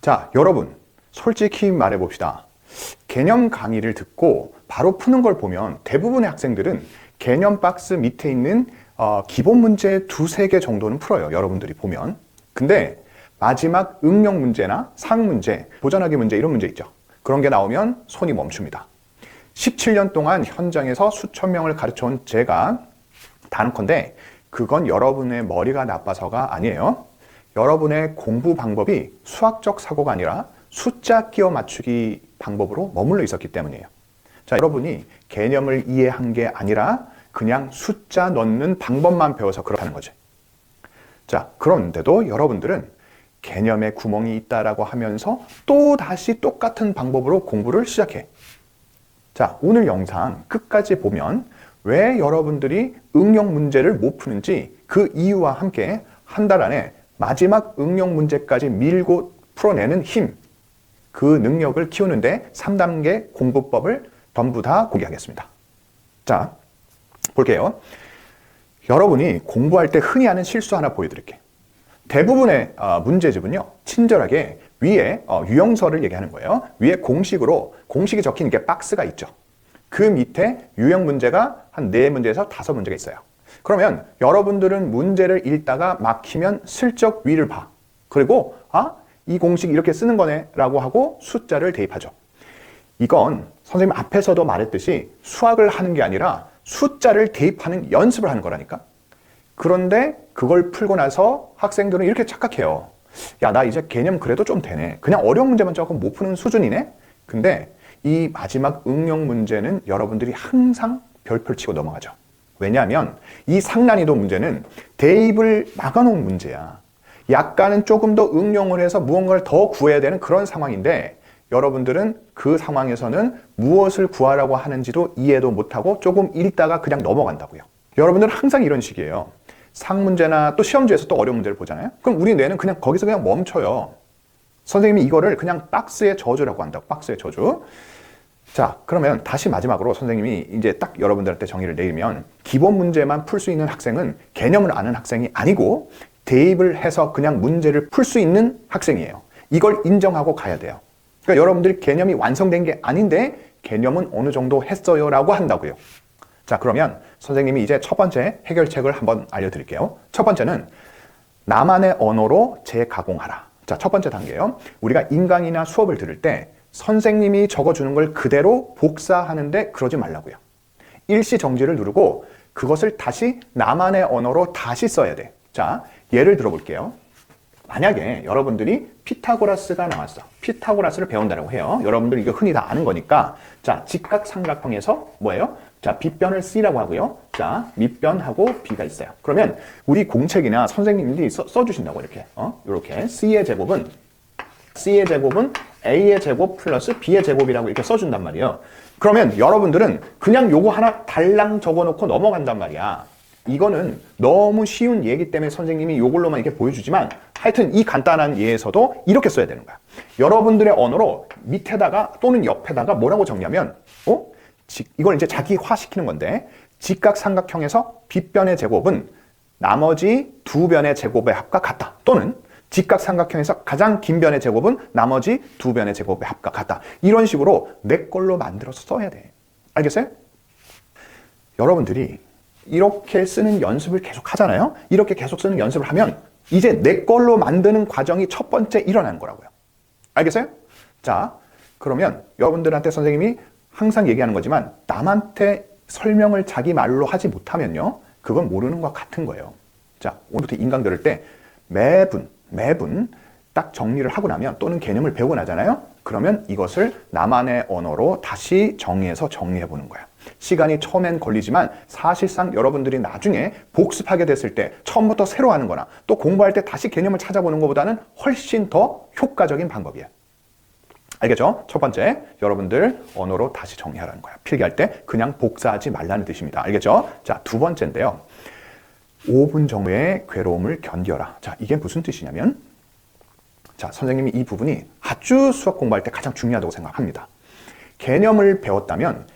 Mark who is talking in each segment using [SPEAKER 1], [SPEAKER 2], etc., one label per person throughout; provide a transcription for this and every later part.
[SPEAKER 1] 자, 여러분, 솔직히 말해봅시다. 개념 강의를 듣고 바로 푸는 걸 보면 대부분의 학생들은 개념 박스 밑에 있는 기본 문제 두세 개 정도는 풀어요. 여러분들이 보면. 근데 마지막 응용 문제나 상 문제, 도전하기 문제 이런 문제 있죠. 그런 게 나오면 손이 멈춥니다. 17년 동안 현장에서 수천 명을 가르쳐온 제가 단언컨대 그건 여러분의 머리가 나빠서가 아니에요. 여러분의 공부 방법이 수학적 사고가 아니라 숫자 끼워 맞추기 방법으로 머물러 있었기 때문이에요. 자, 여러분이 개념을 이해한 게 아니라 그냥 숫자 넣는 방법만 배워서 그렇다는 거지. 자, 그런데도 여러분들은 개념에 구멍이 있다라고 하면서 또 다시 똑같은 방법으로 공부를 시작해. 자, 오늘 영상 끝까지 보면 왜 여러분들이 응용 문제를 못 푸는지 그 이유와 함께 한 달 안에 마지막 응용 문제까지 밀고 풀어내는 힘, 그 능력을 키우는데 3단계 공부법을 전부 다 공개하겠습니다. 자, 볼게요. 여러분이 공부할 때 흔히 하는 실수 하나 보여드릴게요. 대부분의 문제집은요, 친절하게 위에 유형설을 얘기하는 거예요. 위에 공식이 적힌 게 박스가 있죠. 그 밑에 유형 문제가 한 4문제에서 5문제가 있어요. 그러면 여러분들은 문제를 읽다가 막히면 슬쩍 위를 봐. 그리고 이 공식 이렇게 쓰는 거네 라고 하고 숫자를 대입하죠. 이건 선생님 앞에서도 말했듯이 수학을 하는 게 아니라 숫자를 대입하는 연습을 하는 거라니까. 그런데 그걸 풀고 나서 학생들은 이렇게 착각해요. 야, 나 이제 개념 그래도 좀 되네. 그냥 어려운 문제만 조금 못 푸는 수준이네. 근데 이 마지막 응용 문제는 여러분들이 항상 별표 치고 넘어가죠. 왜냐하면 이 상난이도 문제는 대입을 막아놓은 문제야. 약간은 조금 더 응용을 해서 무언가를 더 구해야 되는 그런 상황인데 여러분들은 그 상황에서는 무엇을 구하라고 하는지도 이해도 못하고 조금 읽다가 그냥 넘어간다고요. 여러분들은 항상 이런 식이에요. 상문제나 또 시험지에서 또 어려운 문제를 보잖아요. 그럼 우리 뇌는 그냥 거기서 그냥 멈춰요. 선생님이 이거를 그냥 박스의 저주라고 한다고. 박스의 저주. 자, 그러면 다시 마지막으로 선생님이 이제 딱 여러분들한테 정의를 내리면 기본 문제만 풀 수 있는 학생은 개념을 아는 학생이 아니고 대입을 해서 그냥 문제를 풀 수 있는 학생이에요. 이걸 인정하고 가야 돼요. 그러니까 여러분들이 개념이 완성된 게 아닌데 개념은 어느 정도 했어요 라고 한다고요. 자, 그러면 선생님이 이제 첫 번째 해결책을 한번 알려드릴게요. 첫 번째는 나만의 언어로 재가공하라. 자, 첫 번째 단계예요. 우리가 인강이나 수업을 들을 때 선생님이 적어주는 걸 그대로 복사하는데 그러지 말라고요. 일시 정지를 누르고 그것을 다시 나만의 언어로 다시 써야 돼. 자, 예를 들어볼게요. 만약에 여러분들이 피타고라스가 나왔어. 피타고라스를 배운다고 해요. 여러분들 이거 흔히 다 아는 거니까. 자, 직각삼각형에서 뭐예요? 자, 빗변을 C라고 하고요. 자, 밑변하고 B가 있어요. 그러면 우리 공책이나 선생님들이 써주신다고 이렇게. 이렇게 C의 제곱은 A의 제곱 플러스 B의 제곱이라고 이렇게 써준단 말이에요. 그러면 여러분들은 그냥 요거 하나 달랑 적어놓고 넘어간단 말이야. 이거는 너무 쉬운 예이기 때문에 선생님이 요걸로만 이렇게 보여주지만 하여튼 이 간단한 예에서도 이렇게 써야 되는 거야. 여러분들의 언어로 밑에다가 또는 옆에다가 뭐라고 적냐면 이걸 이제 자기화시키는 건데 직각삼각형에서 빗변의 제곱은 나머지 두 변의 제곱의 합과 같다. 또는 직각삼각형에서 가장 긴 변의 제곱은 나머지 두 변의 제곱의 합과 같다. 이런 식으로 내 걸로 만들어서 써야 돼. 알겠어요? 여러분들이 이렇게 쓰는 연습을 계속 하잖아요. 이렇게 계속 쓰는 연습을 하면 이제 내 걸로 만드는 과정이 첫 번째 일어나는 거라고요. 알겠어요? 자, 그러면 여러분들한테 선생님이 항상 얘기하는 거지만 남한테 설명을 자기 말로 하지 못하면요. 그건 모르는 것 같은 거예요. 자, 오늘부터 인강 들을 때 매분 딱 정리를 하고 나면 또는 개념을 배우고 나잖아요. 그러면 이것을 나만의 언어로 다시 정의해서 정리해 보는 거야. 시간이 처음엔 걸리지만 사실상 여러분들이 나중에 복습하게 됐을 때 처음부터 새로 하는 거나 또 공부할 때 다시 개념을 찾아보는 것보다는 훨씬 더 효과적인 방법이에요. 알겠죠? 첫 번째, 여러분들 언어로 다시 정리하라는 거야. 필기할 때 그냥 복사하지 말라는 뜻입니다. 알겠죠? 자, 두 번째인데요. 5분 정도의 괴로움을 견뎌라. 자, 이게 무슨 뜻이냐면 자, 선생님이 이 부분이 아주 수학 공부할 때 가장 중요하다고 생각합니다. 개념을 배웠다면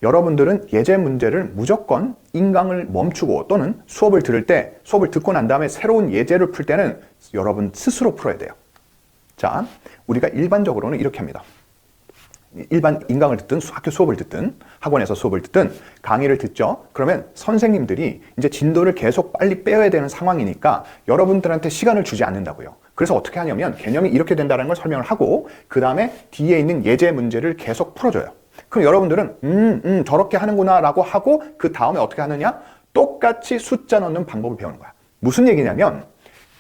[SPEAKER 1] 여러분들은 예제 문제를 무조건 인강을 멈추고 또는 수업을 들을 때 수업을 듣고 난 다음에 새로운 예제를 풀 때는 여러분 스스로 풀어야 돼요. 자, 우리가 일반적으로는 이렇게 합니다. 일반 인강을 듣든 학교 수업을 듣든 학원에서 수업을 듣든 강의를 듣죠. 그러면 선생님들이 이제 진도를 계속 빨리 빼야 되는 상황이니까 여러분들한테 시간을 주지 않는다고요. 그래서 어떻게 하냐면 개념이 이렇게 된다는 걸 설명을 하고 그 다음에 뒤에 있는 예제 문제를 계속 풀어줘요. 그럼 여러분들은 저렇게 하는구나 라고 하고 그 다음에 어떻게 하느냐? 똑같이 숫자 넣는 방법을 배우는 거야. 무슨 얘기냐면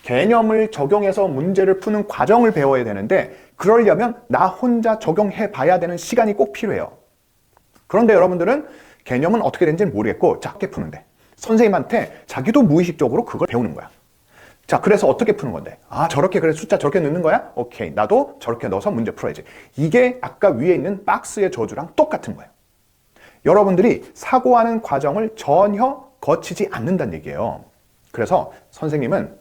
[SPEAKER 1] 개념을 적용해서 문제를 푸는 과정을 배워야 되는데 그러려면 나 혼자 적용해 봐야 되는 시간이 꼭 필요해요. 그런데 여러분들은 개념은 어떻게 되는지는 모르겠고 작게 푸는데 선생님한테 자기도 무의식적으로 그걸 배우는 거야. 자, 그래서 어떻게 푸는 건데? 아, 저렇게 그래 숫자 저렇게 넣는 거야? 오케이, 나도 저렇게 넣어서 문제 풀어야지. 이게 아까 위에 있는 박스의 저주랑 똑같은 거예요. 여러분들이 사고하는 과정을 전혀 거치지 않는다는 얘기예요. 그래서 선생님은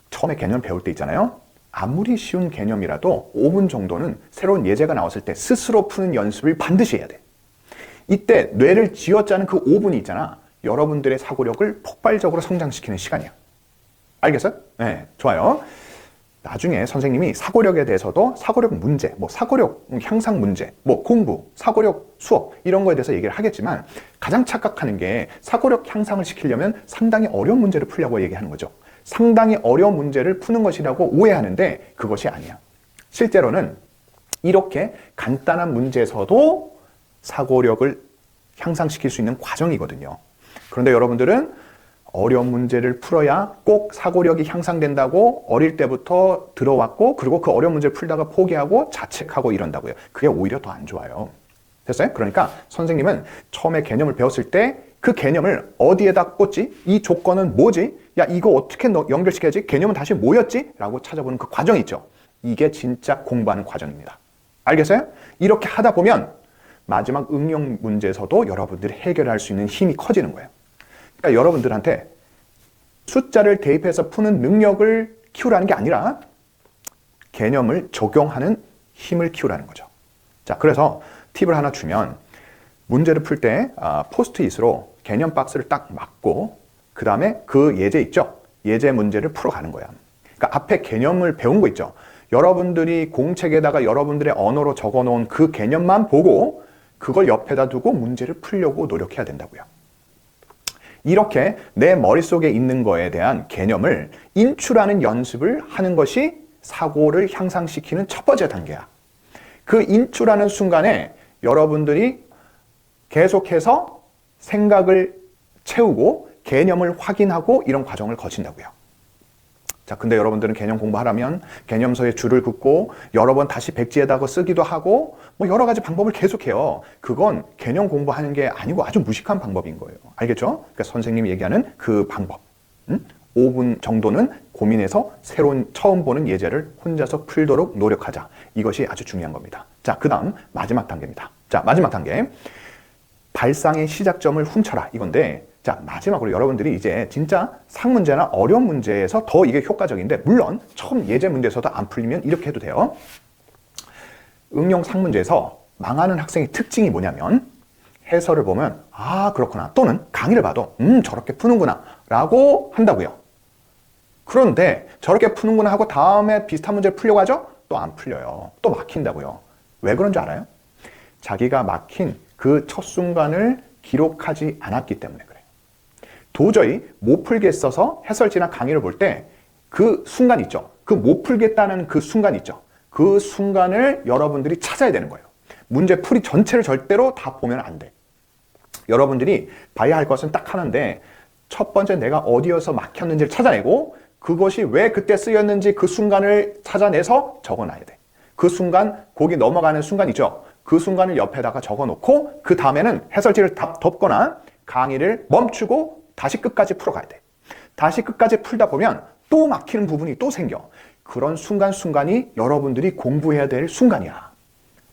[SPEAKER 1] 처음에 개념 배울 때 있잖아요. 아무리 쉬운 개념이라도 5분 정도는 새로운 예제가 나왔을 때 스스로 푸는 연습을 반드시 해야 돼. 이때 뇌를 쥐어짜는 그 5분이 있잖아. 여러분들의 사고력을 폭발적으로 성장시키는 시간이야. 알겠어요? 네, 좋아요. 나중에 선생님이 사고력에 대해서도 사고력 문제, 뭐 사고력 향상 문제, 뭐 공부, 사고력 수업 이런 거에 대해서 얘기를 하겠지만 가장 착각하는 게 사고력 향상을 시키려면 상당히 어려운 문제를 풀려고 얘기하는 거죠. 상당히 어려운 문제를 푸는 것이라고 오해하는데 그것이 아니야. 실제로는 이렇게 간단한 문제에서도 사고력을 향상시킬 수 있는 과정이거든요. 그런데 여러분들은 어려운 문제를 풀어야 꼭 사고력이 향상된다고 어릴 때부터 들어왔고 그리고 그 어려운 문제를 풀다가 포기하고 자책하고 이런다고요. 그게 오히려 더 안 좋아요. 됐어요? 그러니까 선생님은 처음에 개념을 배웠을 때 그 개념을 어디에다 꽂지? 이 조건은 뭐지? 야, 이거 어떻게 연결시켜야지? 개념은 다시 뭐였지? 라고 찾아보는 그 과정이 있죠. 이게 진짜 공부하는 과정입니다. 알겠어요? 이렇게 하다 보면 마지막 응용 문제에서도 여러분들이 해결할 수 있는 힘이 커지는 거예요. 그러니까 여러분들한테 숫자를 대입해서 푸는 능력을 키우라는 게 아니라 개념을 적용하는 힘을 키우라는 거죠. 자, 그래서 팁을 하나 주면 문제를 풀 때 포스트잇으로 개념 박스를 딱 막고 그 다음에 그 예제 있죠? 예제 문제를 풀어가는 거야. 그러니까 앞에 개념을 배운 거 있죠? 여러분들이 공책에다가 여러분들의 언어로 적어놓은 그 개념만 보고 그걸 옆에다 두고 문제를 풀려고 노력해야 된다고요. 이렇게 내 머릿속에 있는 거에 대한 개념을 인출하는 연습을 하는 것이 사고를 향상시키는 첫 번째 단계야. 그 인출하는 순간에 여러분들이 계속해서 생각을 채우고 개념을 확인하고 이런 과정을 거친다고요. 자, 근데 여러분들은 개념 공부하려면 개념서에 줄을 긋고 여러 번 다시 백지에다가 쓰기도 하고 뭐 여러 가지 방법을 계속해요. 그건 개념 공부하는 게 아니고 아주 무식한 방법인 거예요. 알겠죠? 그러니까 선생님이 얘기하는 그 방법. 5분 정도는 고민해서 새로운 처음 보는 예제를 혼자서 풀도록 노력하자. 이것이 아주 중요한 겁니다. 자, 그 다음 마지막 단계입니다. 자, 마지막 단계. 발상의 시작점을 훔쳐라. 이건데 자, 마지막으로 여러분들이 이제 진짜 상문제나 어려운 문제에서 더 이게 효과적인데 물론 처음 예제 문제에서도 안 풀리면 이렇게 해도 돼요. 응용 상문제에서 망하는 학생의 특징이 뭐냐면 해설을 보면 아, 그렇구나. 또는 강의를 봐도 저렇게 푸는구나 라고 한다고요. 그런데 저렇게 푸는구나 하고 다음에 비슷한 문제를 풀려고 하죠? 또 안 풀려요. 또 막힌다고요. 왜 그런 줄 알아요? 자기가 막힌 그 첫 순간을 기록하지 않았기 때문에 그래요. 도저히 못 풀겠어서 해설지나 강의를 볼 때 그 순간 있죠. 그 못 풀겠다는 그 순간 있죠. 그 순간을 여러분들이 찾아야 되는 거예요. 문제 풀이 전체를 절대로 다 보면 안 돼. 여러분들이 봐야 할 것은 딱 하나인데 첫 번째 내가 어디에서 막혔는지를 찾아내고 그것이 왜 그때 쓰였는지 그 순간을 찾아내서 적어놔야 돼. 그 순간, 거기 넘어가는 순간 있죠. 그 순간을 옆에다가 적어놓고 그 다음에는 해설지를 덮거나 강의를 멈추고 다시 끝까지 풀어가야 돼. 다시 끝까지 풀다 보면 또 막히는 부분이 또 생겨. 그런 순간순간이 여러분들이 공부해야 될 순간이야.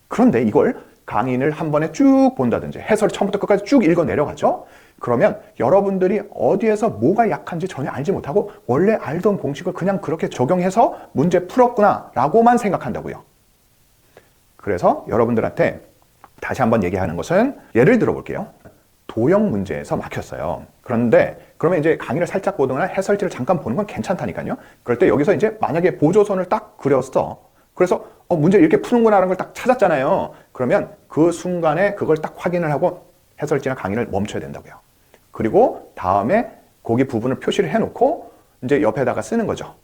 [SPEAKER 1] 그런데 이걸 강의를 한 번에 쭉 본다든지 해설 처음부터 끝까지 쭉 읽어 내려가죠. 그러면 여러분들이 어디에서 뭐가 약한지 전혀 알지 못하고 원래 알던 공식을 그냥 그렇게 적용해서 문제 풀었구나 라고만 생각한다고요. 그래서 여러분들한테 다시 한번 얘기하는 것은 예를 들어 볼게요. 도형 문제에서 막혔어요. 그런데 그러면 이제 강의를 살짝 보거나 해설지를 잠깐 보는 건 괜찮다니까요. 그럴 때 여기서 이제 만약에 보조선을 딱 그렸어. 그래서 문제를 이렇게 푸는구나라는 걸 딱 찾았잖아요. 그러면 그 순간에 그걸 딱 확인을 하고 해설지나 강의를 멈춰야 된다고요. 그리고 다음에 거기 부분을 표시를 해놓고 이제 옆에다가 쓰는 거죠.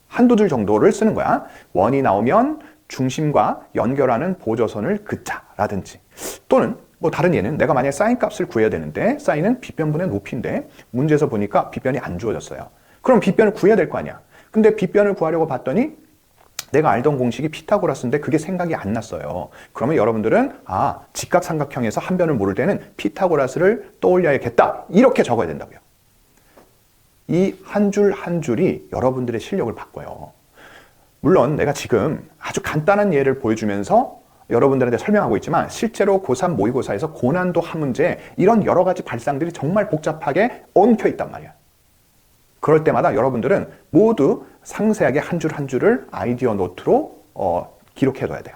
[SPEAKER 1] 한두 줄 정도를 쓰는 거야. 원이 나오면 중심과 연결하는 보조선을 긋자라든지, 또는 뭐 다른 예는 내가 만약에 사인 값을 구해야 되는데 사인은 빗변분의 높이인데 문제에서 보니까 빗변이 안 주어졌어요. 그럼 빗변을 구해야 될 거 아니야. 근데 빗변을 구하려고 봤더니 내가 알던 공식이 피타고라스인데 그게 생각이 안 났어요. 그러면 여러분들은 직각삼각형에서 한 변을 모를 때는 피타고라스를 떠올려야겠다, 이렇게 적어야 된다고요. 이 한 줄 한 줄이 여러분들의 실력을 바꿔요. 물론 내가 지금 아주 간단한 예를 보여주면서 여러분들한테 설명하고 있지만 실제로 고3 모의고사에서 고난도 한 문제에 이런 여러 가지 발상들이 정말 복잡하게 엉켜 있단 말이야. 그럴 때마다 여러분들은 모두 상세하게 한 줄 한 줄을 아이디어 노트로 기록해둬야 돼요.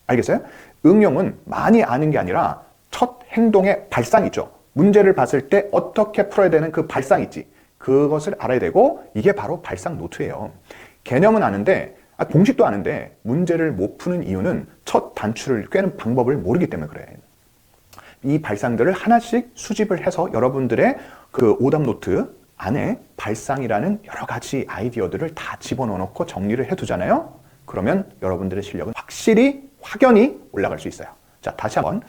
[SPEAKER 1] 알겠어요? 응용은 많이 아는 게 아니라 첫 행동의 발상 있죠. 문제를 봤을 때 어떻게 풀어야 되는 그 발상 있지. 그것을 알아야 되고, 이게 바로 발상 노트예요. 개념은 아는데, 공식도 아는데 문제를 못 푸는 이유는 첫 단추를 꿰는 방법을 모르기 때문에 그래. 이 발상들을 하나씩 수집을 해서 여러분들의 그 오답 노트 안에 발상이라는 여러 가지 아이디어들을 다 집어넣어놓고 정리를 해두잖아요. 그러면 여러분들의 실력은 확연히 올라갈 수 있어요. 자, 다시 한번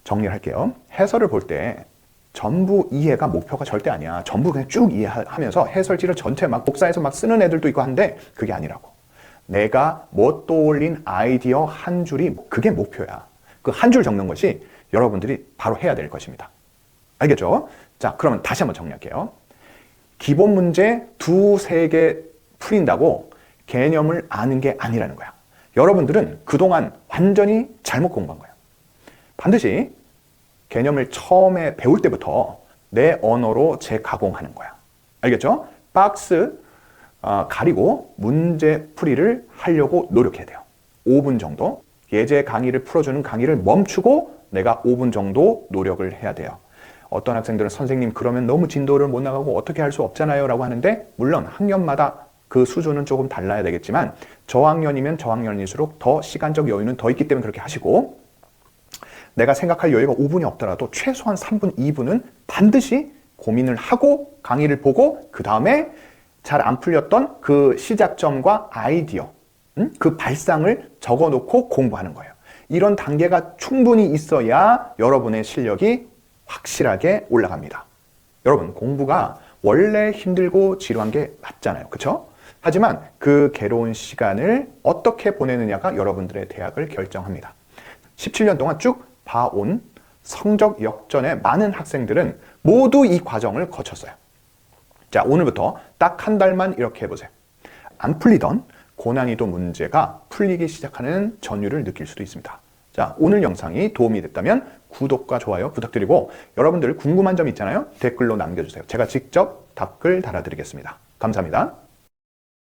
[SPEAKER 1] 정리를 할게요. 해설을 볼 때 전부 이해가 목표가 절대 아니야. 전부 그냥 쭉 이해하면서 해설지를 전체 막 복사해서 막 쓰는 애들도 있고 한데 그게 아니라고. 내가 못 떠올린 아이디어 한 줄이 그게 목표야. 그 한 줄 적는 것이 여러분들이 바로 해야 될 것입니다. 알겠죠? 자, 그러면 다시 한번 정리할게요. 기본 문제 두세 개 풀린다고 개념을 아는 게 아니라는 거야. 여러분들은 그동안 완전히 잘못 공부한 거야. 반드시 개념을 처음에 배울 때부터 내 언어로 재가공하는 거야. 알겠죠? 박스 가리고 문제 풀이를 하려고 노력해야 돼요. 5분 정도. 예제 강의를 풀어주는 강의를 멈추고 내가 5분 정도 노력을 해야 돼요. 어떤 학생들은 선생님 그러면 너무 진도를 못 나가고 어떻게 할 수 없잖아요 라고 하는데, 물론 학년마다 그 수준은 조금 달라야 되겠지만 저학년이면 저학년일수록 더 시간적 여유는 더 있기 때문에 그렇게 하시고, 내가 생각할 여유가 5분이 없더라도 최소한 3분, 2분은 반드시 고민을 하고 강의를 보고 그 다음에 잘 안 풀렸던 그 시작점과 아이디어, 그 발상을 적어놓고 공부하는 거예요. 이런 단계가 충분히 있어야 여러분의 실력이 확실하게 올라갑니다. 여러분, 공부가 원래 힘들고 지루한 게 맞잖아요. 그렇죠? 하지만 그 괴로운 시간을 어떻게 보내느냐가 여러분들의 대학을 결정합니다. 17년 동안 쭉 봐온 성적 역전의 많은 학생들은 모두 이 과정을 거쳤어요. 자, 오늘부터 딱 한 달만 이렇게 해보세요. 안 풀리던 고난이도 문제가 풀리기 시작하는 전율을 느낄 수도 있습니다. 자, 오늘 영상이 도움이 됐다면 구독과 좋아요 부탁드리고, 여러분들 궁금한 점 있잖아요. 댓글로 남겨주세요. 제가 직접 답글 달아드리겠습니다. 감사합니다.